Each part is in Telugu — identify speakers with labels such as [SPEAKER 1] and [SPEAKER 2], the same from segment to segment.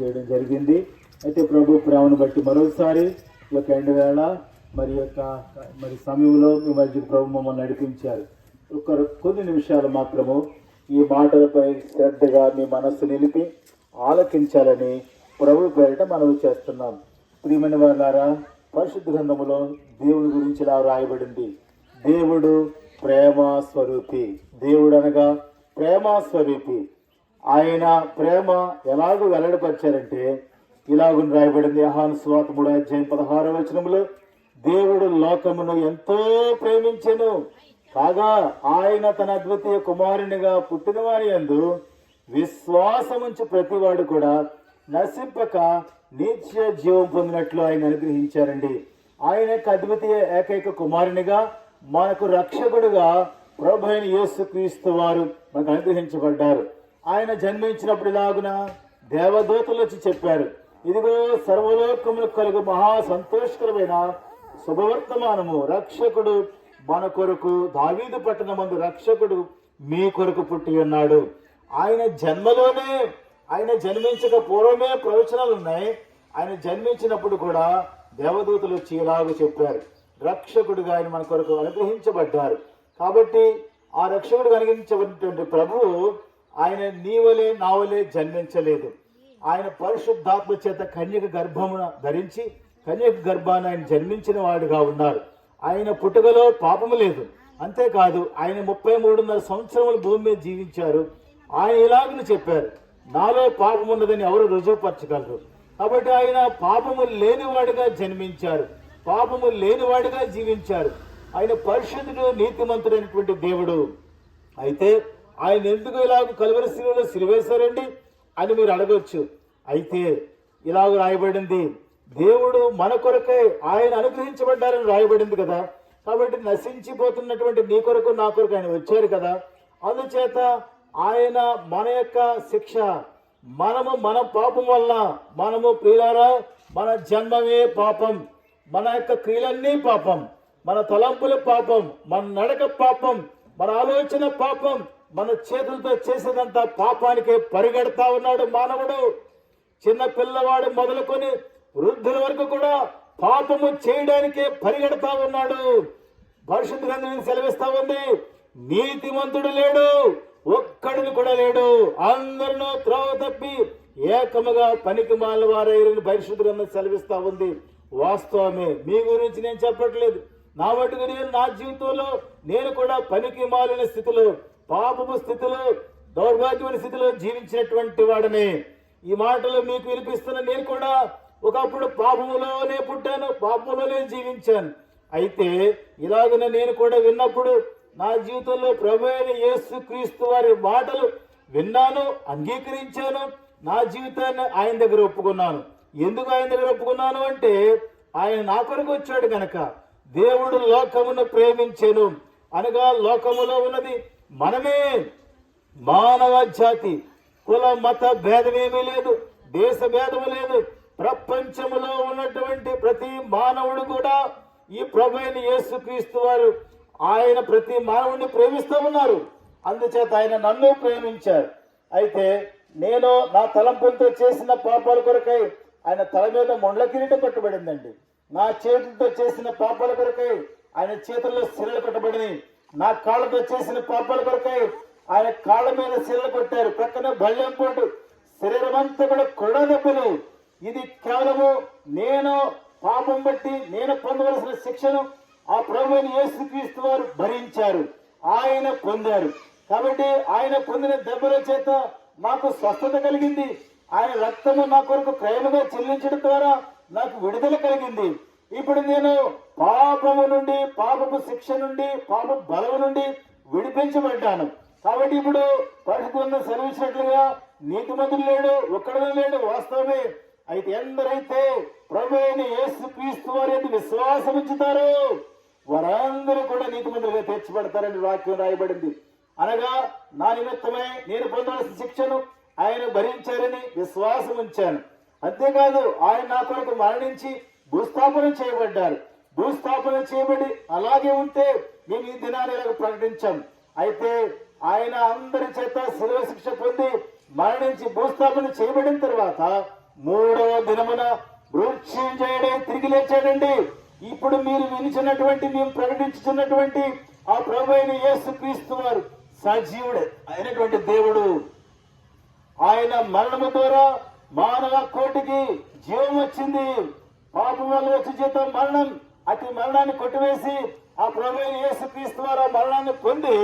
[SPEAKER 1] చేయడం జరిగింది. అయితే ప్రభు ప్రేమను బట్టి మరోసారి ఈ యొక్క ఎండ వేళ మరి సమయంలో మీ మధ్య ప్రభు మమ్మల్ని నడిపించారు. కొన్ని నిమిషాలు మాత్రము ఈ మాటలపై శ్రద్ధగా మీ మనస్సు నిలిపి ఆలకించాలని ప్రభు పేరిట మనవి చేస్తున్నాం. ప్రియమైన వారులారా, పరిశుద్ధ గ్రంథములో దేవుడి గురించి ఇలా రాయబడింది. దేవుడు ప్రేమ స్వరూపి. దేవుడు అనగా ప్రేమ స్వరూపి. ఆయన ప్రేమ ఎలాగూ వెల్లడిపరిచారంటే ఇలాగూ రాయబడింది. యోహాను సువార్త 3:16 దేవుడు లోకమును ఎంతో ప్రేమించెను కాగా ఆయన తన అద్వితీయ కుమారునిగా పుట్టిన వారి యందు విశ్వాసముంచి ప్రతివాడు కూడా నశింపక నిత్య జీవం పొందినట్లు ఆయన అనుగ్రహించారండి. ఆయన యొక్క అద్వితీయ ఏకైక కుమారునిగా మనకు రక్షకుడుగా ప్రభు అయిన యేసుక్రీస్తు వారు మనకు అనుగ్రహించబడ్డారు. ఆయన జన్మించినప్పుడు ఇలాగున దేవదూతలు వచ్చి చెప్పారు, ఇదిగో సర్వలోకములకు కలుగు మహా సంతోషకరమైన శుభవర్తమానము, రక్షకుడు మన కొరకు దావీదు పట్టణమందు రక్షకుడు మీ కొరకు పుట్టి ఉన్నాడు. ఆయన జన్మలోనే, ఆయన జన్మించక పూర్వమే ప్రవచనాలు ఉన్నాయి. ఆయన జన్మించినప్పుడు కూడా దేవదూతలు వచ్చి ఇలాగూ చెప్పారు, రక్షకుడుగా ఆయన మన కొరకు అనుగ్రహించబడ్డారు. కాబట్టి ఆ రక్షకుడు అనుగ్రహించబడినటువంటి ప్రభువు ఆయన నీవలే నావలే జన్మించలేదు. ఆయన పరిశుద్ధాత్మ చేత కన్యక గర్భమున ధరించి కన్యక గర్భాన్ని ఆయన జన్మించిన వాడుగా ఉన్నారు. ఆయన పుట్టుకలో పాపము లేదు. అంతేకాదు ఆయన 33.5 సంవత్సరములు భూమి మీద జీవించారు. ఆయన ఇలాగని చెప్పారు, నాలో పాపం ఉన్నదని ఎవరు రుజువుపరచగలరు. కాబట్టి ఆయన పాపము లేనివాడుగా జన్మించారు, పాపము లేనివాడుగా జీవించారు. ఆయన పరిశుద్ధుడు, నీతిమంతుడైనటువంటి దేవుడు. అయితే ఆయన ఎందుకు ఇలాగ కలువరి శిలువలో సిలువేశారండి అని మీరు అడగొచ్చు. అయితే ఇలాగ రాయబడింది, దేవుడు మన కొరకై ఆయన అనుగ్రహించబడ్డారని రాయబడింది కదా. కాబట్టి నశించిపోతున్నటువంటి నీ కొరకు నా కొరకు ఆయన వచ్చారు కదా. అందుచేత ఆయన మన యొక్క శిక్ష, మన పాపం వల్ల మనము ప్రియులారా, మన జన్మమే పాపం, మన యొక్క క్రియలన్నీ పాపం, మన తలంపుల పాపం, మన నడక పాపం, మన ఆలోచన పాపం, మన చేతులతో చేసేదంతా పాపానికే పరిగెడతా ఉన్నాడు మానవుడు. చిన్న పిల్లవాడు మొదలుకొని వృద్ధుల వరకు కూడా పాపము చేయడానికే పరిగెడతా ఉన్నాడు. పరిశుద్ధ గ్రంథం సెలవిస్తా ఉంది, నీతిమంతుడు లేడు, ఒక్కడిని కూడా లేడు, అందరినూ త్రోవ తప్పి ఏకముగా పనికి మాలిన వారైన పరిశుద్ధ గ్రంథం సెలవిస్తా ఉంది. వాస్తవమే, మీ గురించి నేను చెప్పట్లేదు. నా మటుకు నా జీవితంలో నేను కూడా పనికి మాలిన స్థితిలో, పాపపు స్థితిలో, దౌర్భాగ్యమైన స్థితిలో జీవించినటువంటి వాడనే. ఈ మాటలు మీకు వినిపిస్తున్న నేను కూడా ఒకప్పుడు పాపములోనే పుట్టాను, పాపములోనే జీవించాను. అయితే ఇలాగనే నేను కూడా విన్నప్పుడు నా జీవితంలో ప్రభు అయిన యేసుక్రీస్తు వారి మాటలు విన్నాను, అంగీకరించాను, నా జీవితాన్ని ఆయన దగ్గర ఒప్పుకున్నాను. ఎందుకు ఆయన దగ్గర ఒప్పుకున్నాను అంటే ఆయన నా కొరకు వచ్చాడు కనుక. దేవుడు లోకమును ప్రేమించెను అనగా లోకములో ఉన్నది మనమే, మానవ జాతి, కుల మత భేదమేమీ లేదు, దేశ భేదము లేదు. ప్రపంచములో ఉన్నటువంటి ప్రతి మానవుడు కూడా ఈ ప్రభు అయిన యేసుక్రీస్తు వారు ఆయన ప్రతి మానవుడిని ప్రేమిస్తూ ఉన్నారు. అందుచేత ఆయన నన్ను ప్రేమించారు. అయితే నేను నా తలంపులతో చేసిన పాపాల కొరకై ఆయన తల మీద మొండ్ల కిరీటం కట్టబడిందండి. నా చేతులతో చేసిన పాపాల కొరకై ఆయన చేతుల్లో శిలలు కట్టబడినాయి. నా కాళ్ళతో చేసిన పాపాల కొరకై ఆయన కాళ్ళ మీద శిలలు కొట్టారు. ప్రక్కన బళ్ళెం పోటు, శరీరం అంతా కూడా కొరడా దెబ్బలు. ఇది కేవలము నేను పాపం బట్టి నేను పొందవలసిన శిక్షను ఆ ప్రభువైన యేసుక్రీస్తు వారు భరించారు, ఆయన పొందారు. కాబట్టి ఆయన పొందిన దెబ్బల చేత నాకు స్వస్థత కలిగింది. ఆయన రక్తము నా కొరకు క్రయముగా చెల్లించడం ద్వారా నాకు విడుదల కలిగింది. ఇప్పుడు నేను పాపము నుండి, పాపపు శిక్ష నుండి, పాప బలము నుండి విడిపించబడ్డాను. కాబట్టి ఇప్పుడు పరిశుద్ధంగా సెలవించినట్లుగా నీతిమంతుడు లేడు, ఒక్కడూ లేడు, వాస్తవమే. అయితే ఎందరైతే ప్రభు అయిన యేసుక్రీస్తు వారి యందు విశ్వాసం ఉంచుతారో వారందరూ కూడా నీతిమంతులుగా తీర్చబడతారని వాక్యం రాయబడింది. అనగా నా నిమిత్తమై నేను పొందవలసిన శిక్షను ఆయన భరించారని విశ్వాసం ఉంచాను. అంతేకాదు ఆయన నా కొరకు మరణించి భూస్థాపన చేయబడ్డారు. భూస్థాపన చేయబడి అలాగే ఉంటే మేము ఈ దినాన్ని ఇలాగ ప్రకటించాం. అయితే ఆయన అందరి చేత శిలువ శిక్ష పొంది మరణించి భూస్థాపన చేయబడిన తర్వాత మూడవ దినమున మృత్యుంజయుడై తిరిగి లేచాడండి. ఇప్పుడు మీరు వినిచినటువంటి, మేము ప్రకటించుతున్నటువంటి ఆ ప్రభు అయిన యేసుక్రీస్తు వారు సజీవుడు అయినటువంటి దేవుడు. ఆయన మరణము ద్వారా మానవ కోటికి జీవం వచ్చింది. పాపం వల్ల వచ్చే జీతం మరణం. అతి మరణాన్ని కొట్టివేసి ఆ ప్రభు అయిన యేసుక్రీస్తు వారు ఆ మరణాన్ని పొంది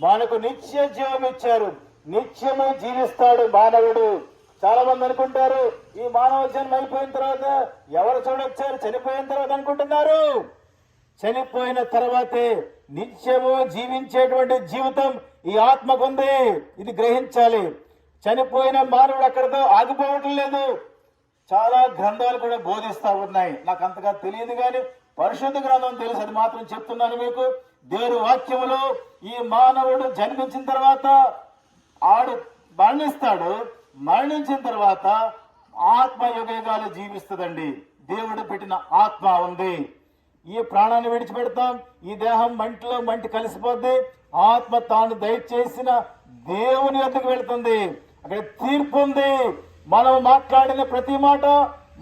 [SPEAKER 1] మనకు నిత్య జీవం ఇచ్చారు. నిత్యము జీవిస్తాడు మానవుడు. చాలా మంది అనుకుంటారు ఈ మానవ జన్మ అయిపోయిన తర్వాత ఎవరు చూడొచ్చారు, చనిపోయిన తర్వాత అనుకుంటున్నారు. చనిపోయిన తర్వాతే నిత్యము జీవించేటువంటి జీవితం ఈ ఆత్మకు ఉంది. ఇది గ్రహించాలి. చనిపోయిన మానవుడు అక్కడితో ఆగిపోవటం లేదు. చాలా గ్రంథాలు కూడా బోధిస్తా ఉన్నాయి. నాకు అంతగా తెలియదు కానీ పరిశుద్ధ గ్రంథం తెలుసు, అది మాత్రం చెప్తున్నాను మీకు. దేవుని వాక్యములో ఈ మానవుడు జన్మించిన తర్వాత ఆడు మరణిస్తాడు. మరణించిన తర్వాత ఆత్మ యుగయుగాలు జీవిస్తుందండి. దేవుడు పెట్టిన ఆత్మ ఉంది. ఈ ప్రాణాన్ని విడిచిపెడతాం. ఈ దేహం మంటిలో మంటి కలిసిపోద్ది. ఆత్మ తాను దయచేసిన దేవుని వద్దకు వెళుతుంది. అక్కడ తీర్పు ఉంది. మనం మాట్లాడిన ప్రతి మాట,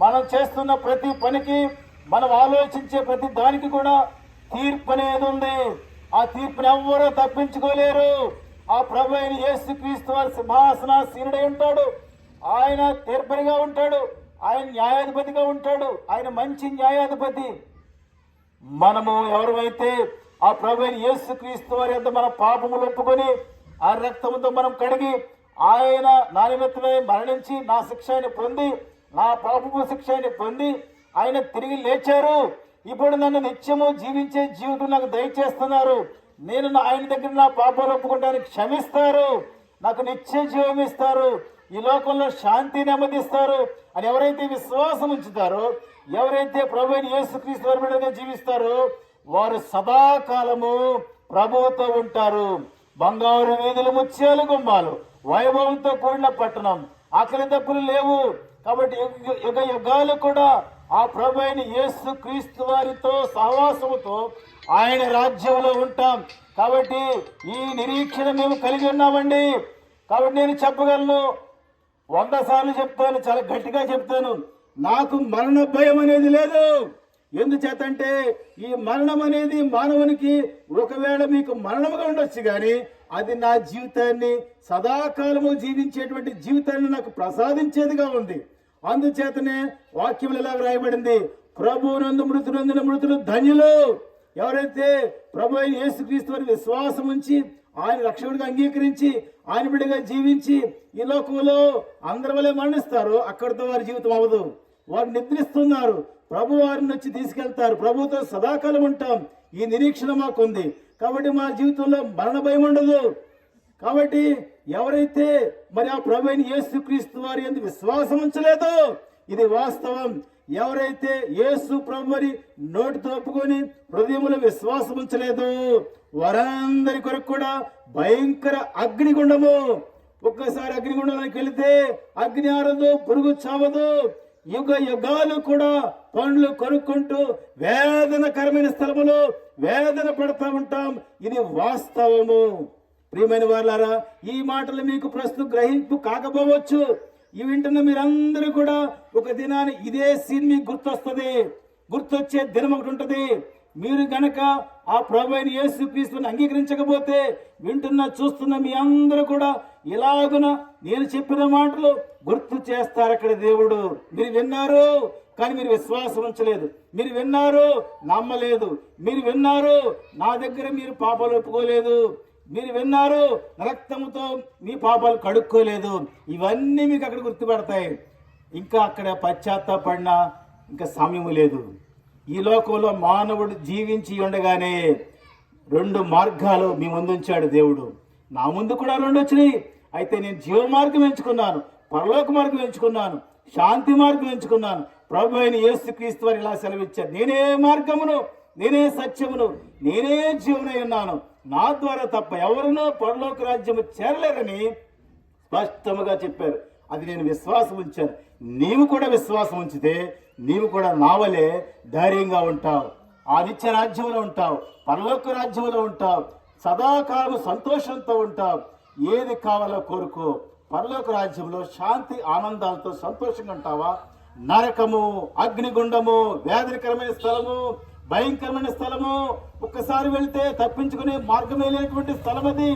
[SPEAKER 1] మనం చేస్తున్న ప్రతి పనికి, మనం ఆలోచించే ప్రతి దానికి కూడా తీర్పు అనేది ఉంది. ఆ తీర్పుని ఎవ్వరూ తప్పించుకోలేరు. ఆ ప్రభు అయిన యేసుక్రీస్తు వారి సింహాసనాసీనుడై ఉంటాడు. ఆయన తీర్పరిగా ఉంటాడు. ఆయన న్యాయాధిపతిగా ఉంటాడు. ఆయన మంచి న్యాయాధిపతి. మనము ఎవరైతే ఆ ప్రభు అయిన యేసుక్రీస్తు వారి యొద్ద మన పాపములు ఒప్పుకొని ఆ రక్తముతో మనం కడిగి, ఆయన నా నిమిత్తమై మరణించి నా శిక్షని పొంది, నా పాపపు శిక్షని పొంది ఆయన తిరిగి లేచారు. ఇప్పుడు నన్ను నిత్యము జీవించే జీవితం నాకు దయచేస్తున్నారు. నేను ఆయన దగ్గర నా పాపాలు ఒప్పుకుంటానికి క్షమిస్తారు. నాకు నిత్య జీవం ఇస్తారు. ఈ లోకంలో శాంతి నెమ్మదిస్తారు అని ఎవరైతే విశ్వాసం ఉంచుతారో, ఎవరైతే ప్రభు అయిన యేసుక్రీస్తు వారి బిడ్డగా జీవిస్తారో వారు సదాకాలము ప్రభువుతో ఉంటారు. బంగారు వీధులు, ముత్యాలు గుమ్మాలు, వైభవంతో కూడిన పట్టణం, ఆకలి దప్పులు లేవు. కాబట్టి యుగ యుగాలు కూడా ఆ ప్రభు అయిన యేసుక్రీస్తు వారితో సహవాసముతో ఆయన రాజ్యంలో ఉంటాం. కాబట్టి ఈ నిరీక్షణ మేము కలిగి ఉన్నామండి. కాబట్టి నేను చెప్పగలను, 100 సార్లు చెప్తాను, చాలా గట్టిగా చెప్తాను, నాకు మరణ భయం అనేది లేదు. ఎందుచేతంటే ఈ మరణం అనేది మానవునికి ఒకవేళ మీకు మరణముగా ఉండొచ్చు, కానీ అది నా జీవితాన్ని సదాకాలము జీవించేటువంటి జీవితాన్ని నాకు ప్రసాదించేదిగా ఉంది. అందుచేతనే వాక్యములు ఇలా రాయబడింది, ప్రభువునందు మృతులందున మృతులు ధన్యులు. ఎవరైతే ప్రభు అయిన యేసుక్రీస్తు వారి విశ్వాసం ఉంచి ఆయన రక్షకుడిగా అంగీకరించి ఆయన బిడ్డగా జీవించి ఈ లోకంలో అందరి వలె మరణిస్తారో అక్కడితో వారి జీవితం అవ్వదు. వారు నిద్రిస్తున్నారు. ప్రభు వారిని వచ్చి తీసుకెళ్తారు. ప్రభుతో సదాకాలం ఉంటాం. ఈ నిరీక్షణ మాకుంది. కాబట్టి మా జీవితంలో మరణ భయం ఉండదు. కాబట్టి ఎవరైతే మరి ఆ ప్రభు అయిన యేసుక్రీస్తు వారి యందు విశ్వాసం ఉంచలేదో, ఇది వాస్తవం. ఎవరైతే యేసు ప్రభు మరి నోటితో ఒప్పుకొని హృదయములో విశ్వాసం ఉంచలేదో వారందరి కొరకు కూడా భయంకర అగ్నిగుండము. ఒక్కసారి అగ్నిగుండంలోకి వెళితే అగ్ని ఆరదు, పురుగు చావదు. యుగ యుగాలు కూడా పండ్లు కొనుక్కుంటూ వేదనకరమైన స్థలములో వేదన పడతా ఉంటాం. ఇది వాస్తవము. ప్రియమైన వారులారా, ఈ మాటలు మీకు ప్రస్తుతం గ్రహింపు కాకపోవచ్చు. ఈ వింటున్న మీరందరూ కూడా ఒక దినాన్ని ఇదే సీన్ మీకు గుర్తొస్తుంది. గుర్తొచ్చే దినం ఒకటి ఉంటుంది. మీరు గనక ఆ ప్రభు అయిన యేసుక్రీస్తుని అంగీకరించకపోతే వింటున్న చూస్తున్న మీ అందరూ కూడా ఇలాగున నేను చెప్పిన మాటలు గుర్తు చేస్తారు. అక్కడ దేవుడు, మీరు విన్నారు కానీ మీరు విశ్వాసం ఉంచలేదు. మీరు విన్నారు, నమ్మలేదు. మీరు విన్నారు, నా దగ్గర మీరు పాపాలు ఒప్పుకోలేదు. మీరు విన్నారు, రక్తముతో మీ పాపాలు కడుక్కోలేదు. ఇవన్నీ మీకు అక్కడ గుర్తుపడతాయి. ఇంకా అక్కడ పశ్చాత్తాపడిన ఇంకా సమయం లేదు. ఈ లోకంలో మానవుడు జీవించి ఉండగానే 2 మార్గాలు మీ ముందు ఉంచాడు దేవుడు. నా ముందు కూడా 2 వచ్చినాయి. అయితే నేను జీవ మార్గం ఎంచుకున్నాను, పరలోక మార్గం ఎంచుకున్నాను, శాంతి మార్గం ఎంచుకున్నాను. ప్రభు అయిన యేసుక్రీస్తు వారు ఇలా సెలవిచ్చారు, నేనే మార్గమును, నేనే సత్యమును, నేనే జీవనై ఉన్నాను. నా ద్వారా తప్ప ఎవరునో పరలోక రాజ్యము చేరలేరని స్పష్టముగా చెప్పారు. అది నేను విశ్వాసం ఉంచాను. నీవు కూడా విశ్వాసం ఉంచితే నీవు కూడా నావలే ధైర్యంగా ఉంటావు. ఆ నిత్య రాజ్యంలో ఉంటావు, పరలోక రాజ్యంలో ఉంటావు, సదాకాలం సంతోషంతో ఉంటావు. ఏది కావాలో కోరుకో, పరలోక రాజ్యంలో శాంతి ఆనందాలతో సంతోషంగా ఉంటావా? నరకము, అగ్నిగుండము, వేదనకరమైన స్థలము, భయంకరమైన స్థలము, ఒక్కసారి వెళ్తే తప్పించుకునే మార్గమే లేనటువంటి స్థలం అది.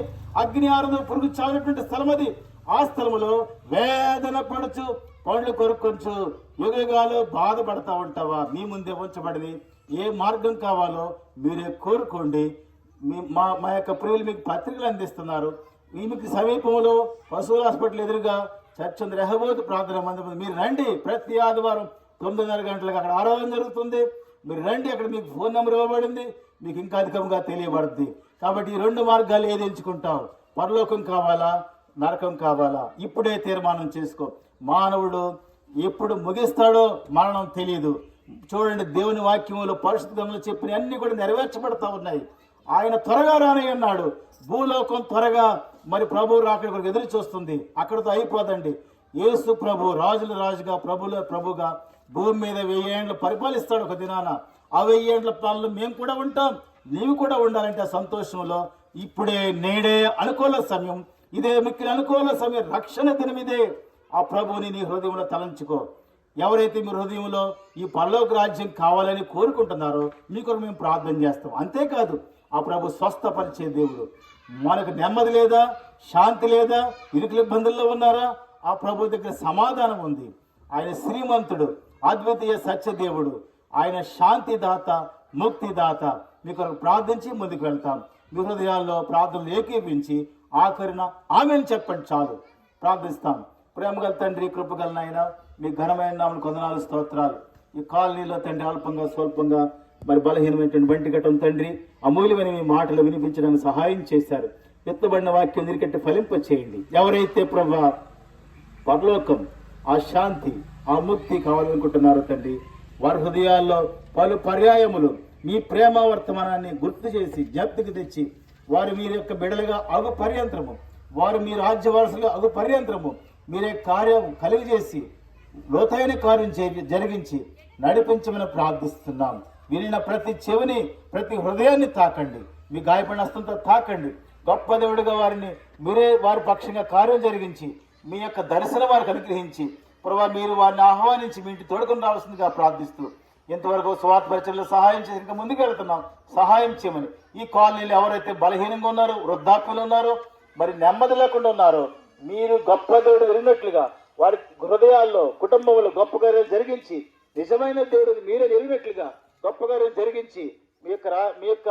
[SPEAKER 1] అగ్ని ఆరదు, పురుగు చాలినటువంటి స్థలం అది. ఆ స్థలములో వేదన పడుచు, పండ్లు కొరుక్కొంచు యుగయుగాలు బాధపడతా ఉంటావా? మీ ముందే ఉంచబడింది. ఏ మార్గం కావాలో మీరే కోరుకోండి. మా యొక్క ప్రియులు మీకు పత్రికలు అందిస్తున్నారు. మీకు సమీపంలో పశువుల హాస్పిటల్ ఎదురుగా చర్చ్ ఉంది, రెహబోతు ప్రార్థన మందిరం. మీరు రండి. ప్రతి ఆదివారం 9:30 గంటలకు అక్కడ ఆరాధన జరుగుతుంది. మీరు రండి. అక్కడ మీకు ఫోన్ నెంబర్ ఇవ్వబడింది. మీకు ఇంకా అధికంగా తెలియబడుద్ది. కాబట్టి ఈ 2 మార్గాలు ఏది ఎంచుకుంటావు? పరలోకం కావాలా, నరకం కావాలా? ఇప్పుడే తీర్మానం చేసుకో. మానవుడు ఎప్పుడు ముగిస్తాడో మరణం తెలియదు. చూడండి, దేవుని వాక్యంలో పరిశుద్ధ గ్రంథంలో చెప్పిన అన్ని కూడా నెరవేర్చబడతా ఉన్నాయి. ఆయన త్వరగా రానయ్యన్నాడు. భూలోకం త్వరగా మరి ప్రభు రాకడ కొరకు ఎదురు చూస్తుంది. అక్కడితో అయిపోదండి. యేసు ప్రభు రాజుల రాజుగా, ప్రభుల ప్రభుగా భూమి మీద 1000 ఏండ్లు పరిపాలిస్తాడు ఒక దినాన. ఆ 1000 ఏండ్ల పాలనలో మేము కూడా ఉంటాం. నీవు కూడా ఉండాలంటే ఆ సంతోషంలో ఇప్పుడే, నేడే అనుకూల సమయం. ఇదే మిక్కిలి అనుకూల సమయం. రక్షణ దినం ఇదే. ఆ ప్రభువుని నీ హృదయంలో తలంచుకో. ఎవరైతే మీ హృదయంలో ఈ పరలోక రాజ్యం కావాలని కోరుకుంటున్నారో మీ కొరకు మేము ప్రార్థన చేస్తాం. అంతేకాదు, ఆ ప్రభు స్వస్థపరిచే దేవుడు. మనకు నెమ్మది లేదా, శాంతి లేదా, ఇరుకుల ఇబ్బందుల్లో ఉన్నారా? ఆ ప్రభు దగ్గర సమాధానం ఉంది. ఆయన శ్రీమంతుడు, అద్వితీయ సత్యదేవుడు. ఆయన శాంతిదాత, ముక్తిదాత. మీ కొరకు ప్రార్థించి ముందుకు వెళ్తాం. మీ హృదయాల్లో ప్రార్థనలు ఏకీపించి ఆఖరిన ఆమెను చెప్పండి చాలు. ప్రార్థిస్తాం. ప్రేమగల తండ్రి, కృపగల నాయన, మీ ఘనమైన నామమునకు వందనాలు, స్తోత్రాలు. ఈ కాలనీలో తండ్రి అల్పంగా స్వల్పంగా మరి బలహీనమైనటువంటి బంటి ఘటం తండ్రి అమూల్యమైన మీ మాటలు వినిపించడానికి సహాయం చేశారు. ఎత్తబడిన వాక్యం నిరికట్టి ఫలింప చేయండి. ఎవరైతే ప్రభా పరలోకం, ఆ శాంతి, ఆ ముక్తి కావాలనుకుంటున్నారో తండ్రి, వారి హృదయాల్లో పలు పర్యాయములు మీ ప్రేమ వర్తమానాన్ని గుర్తు చేసి జ్ఞప్తికి తెచ్చి వారు మీరు యొక్క బిడలుగా అగు పర్యంత్రము, వారు మీ రాజ్య వారసులుగా అగు పర్యంత్రము మీరే కార్యం కలిగజేసి లోతైన కార్యం జరిగించి నడిపించమని ప్రార్థిస్తున్నాం. వినిన ప్రతి చెవిని, ప్రతి హృదయాన్ని తాకండి. మీ గాయపడిన హస్తంతో తాకండి. గొప్ప దేవుడిగా వారిని మీరే వారి పక్షంగా కార్యం జరిగించి మీ యొక్క దర్శనం వారికి అనుగ్రహించి ప్రభావ మీరు వారిని ఆహ్వానించి మీ ఇంటి తోడుకొని రావాల్సిందిగా ప్రార్థిస్తూ ఇంతవరకు స్వార్థ పరిచయలో సహాయం చేసి ఇంకా ముందుకు వెళ్తున్నాం. సహాయం చేయమని ఈ కాలనీలో ఎవరైతే బలహీనంగా ఉన్నారో, వృద్ధాప్యులు ఉన్నారో, మరి నెమ్మది లేకుండా ఉన్నారో, మీరు గొప్ప దేవుడు ఎరిగినట్లుగా వారి హృదయాల్లో, కుటుంబంలో గొప్ప కార్యాలు జరిగించి నిజమైన దేవుడు మీరే ఎరిగినట్లుగా గొప్ప కార్యం జరిగించి మీ యొక్క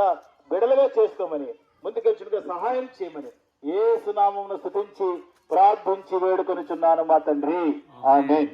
[SPEAKER 1] బిడలుగా చేసుకోమని, ముందుకెళ్ళుగా సహాయం చేయమని యేసు నామమును స్తుతించి ప్రార్థించి వేడుకొనిచున్నాను మా తండ్రి. ఆమేన్.